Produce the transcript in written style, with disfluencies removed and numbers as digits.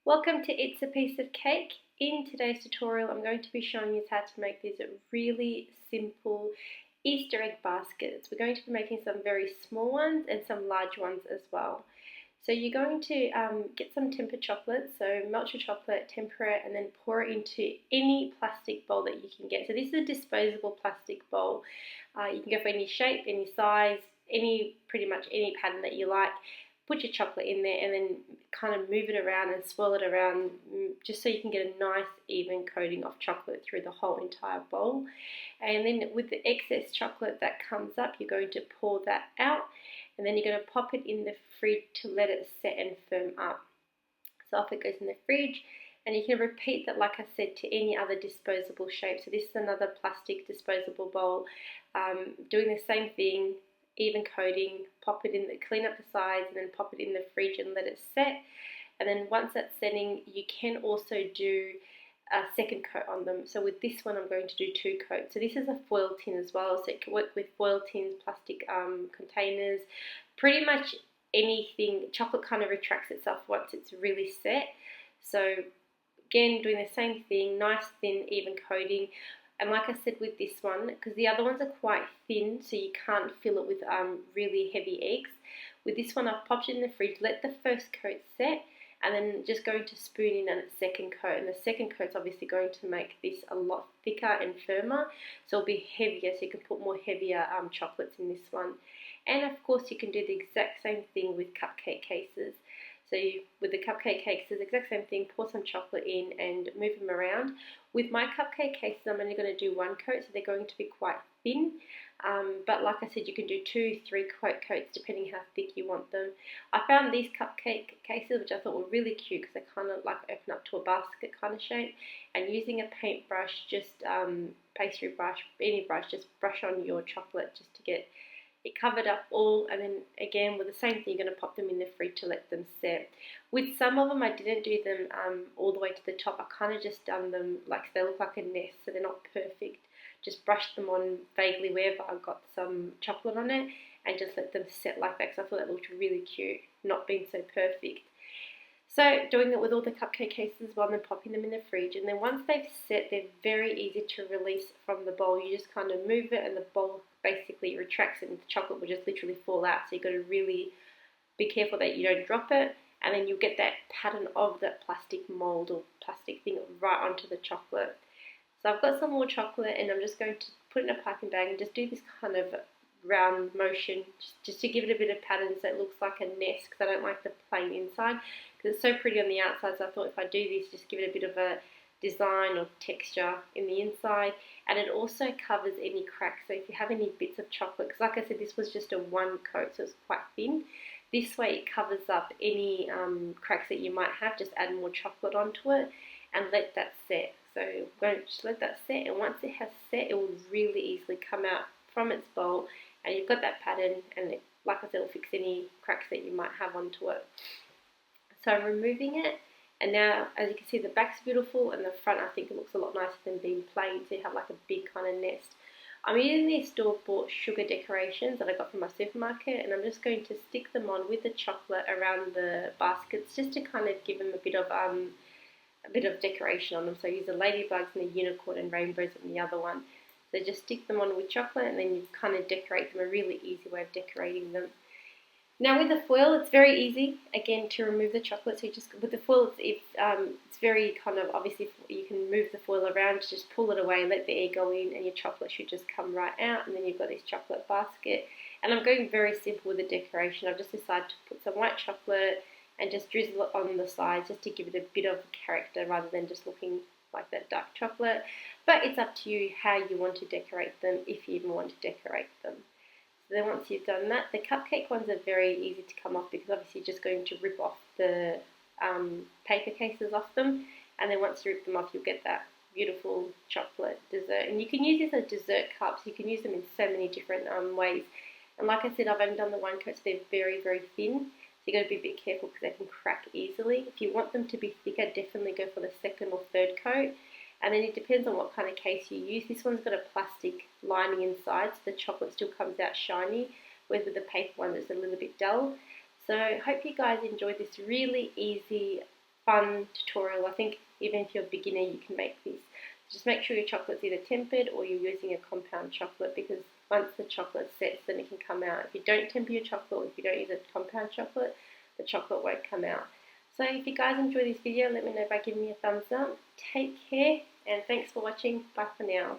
Welcome to It's a Piece of Cake. In today's tutorial I'm going to be showing you how to make these really simple Easter egg baskets. We're going to be making some very small ones and some large ones as well. So you're going to get some tempered chocolate, so melt your chocolate, temper it, and then pour it into any plastic bowl that you can get. So this is a disposable plastic bowl. You can go for any shape, any size, pretty much any pattern that you like. Put your chocolate in there and then kind of move it around and swirl it around just so you can get a nice even coating of chocolate through the whole entire bowl. And then with the excess chocolate that comes up, you're going to pour that out and then you're going to pop it in the fridge to let it set and firm up. So off it goes in the fridge, and you can repeat that, like I said, to any other disposable shape. So this is another plastic disposable bowl, doing the same thing, even coating, pop it in, clean up the sides, and then pop it in the fridge and let it set. And then once that's setting, you can also do a second coat on them. So with this one, I'm going to do 2 coats. So this is a foil tin as well, so it can work with foil tins, plastic containers, pretty much anything. Chocolate kind of retracts itself once it's really set. So again, doing the same thing, nice thin even coating. And like I said with this one, because the other ones are quite thin, so you can't fill it with really heavy eggs. With this one, I've popped it in the fridge, let the first coat set, and then just going to spoon in on its second coat. And the second coat's obviously going to make this a lot thicker and firmer, so it'll be heavier, so you can put more heavier chocolates in this one. And of course, you can do the exact same thing with cupcake cases. So with the cupcake cakes, it's the exact same thing, pour some chocolate in and move them around. With my cupcake cases, I'm only going to do 1 coat, so they're going to be quite thin. But like I said, you can do 2, 3 coats depending how thick you want them. I found these cupcake cases, which I thought were really cute because they kind of like open up to a basket kind of shape. And using a paintbrush, just pastry brush, any brush, just brush on your chocolate just to get it covered up all, and then again with the same thing, you're going to pop them in the fridge to let them set. With some of them, I didn't do them all the way to the top. I kind of just done them like they look like a nest, so they're not perfect. Just brushed them on vaguely wherever I got some chocolate on it, and just let them set like that because I thought that looked really cute, not being so perfect. So doing it with all the cupcake cases while then popping them in the fridge, and then once they've set, they're very easy to release from the bowl. You just kind of move it and the bowl basically retracts and the chocolate will just literally fall out. So you've got to really be careful that you don't drop it, and then you'll get that pattern of that plastic mould or plastic thing right onto the chocolate. So I've got some more chocolate and I'm just going to put it in a piping bag and just do this kind of round motion just to give it a bit of pattern so it looks like a nest, because I don't like the plain inside because it's so pretty on the outside. So I thought if I do this, just give it a bit of a design or texture in the inside, and it also covers any cracks. So if you have any bits of chocolate, because like I said, this was just a 1 coat, so it's quite thin. This way it covers up any cracks that you might have. Just add more chocolate onto it and let that set. So I'm going to just let that set, and once it has set, it will really easily come out from its bowl, and you've got that pattern, and it, like I said, will fix any cracks that you might have onto it. So I'm removing it, and now as you can see, the back's beautiful and the front, I think it looks a lot nicer than being plain, so you have like a big kind of nest. I'm using these store-bought sugar decorations that I got from my supermarket, and I'm just going to stick them on with the chocolate around the baskets just to kind of give them a bit of decoration on them. So I use the ladybugs and the unicorn and rainbows on the other one. So just stick them on with chocolate, and then you kind of decorate them. A really easy way of decorating them. Now with the foil, it's very easy, again, to remove the chocolate. So you just, with the foil, it's very kind of, obviously you can move the foil around, just pull it away, let the air go in, and your chocolate should just come right out, and then you've got this chocolate basket. And I'm going very simple with the decoration. I've just decided to put some white chocolate and just drizzle it on the sides just to give it a bit of character rather than just looking like that dark chocolate. But it's up to you how you want to decorate them, if you even want to decorate them. So then once you've done that, the cupcake ones are very easy to come off because obviously you're just going to rip off the paper cases off them, and then once you rip them off, you'll get that beautiful chocolate dessert. And you can use this as dessert cups. You can use them in so many different ways. And like I said, I've only done the 1 coat, so they're very, very thin. So you've got to be a bit careful because they can crack easily. If you want them to be thicker, definitely go for the 2nd or 3rd coat. And then it depends on what kind of case you use. This one's got a plastic lining inside, so the chocolate still comes out shiny, whereas with the paper one it's a little bit dull. So I hope you guys enjoyed this really easy fun tutorial. I think even if you're a beginner, you can make this. Just make sure your chocolate's either tempered or you're using a compound chocolate, because once the chocolate sets, then it can come out. If you don't temper your chocolate, or if you don't use a compound chocolate, the chocolate won't come out. So if you guys enjoy this video, let me know by giving me a thumbs up. Take care, and thanks for watching. Bye for now.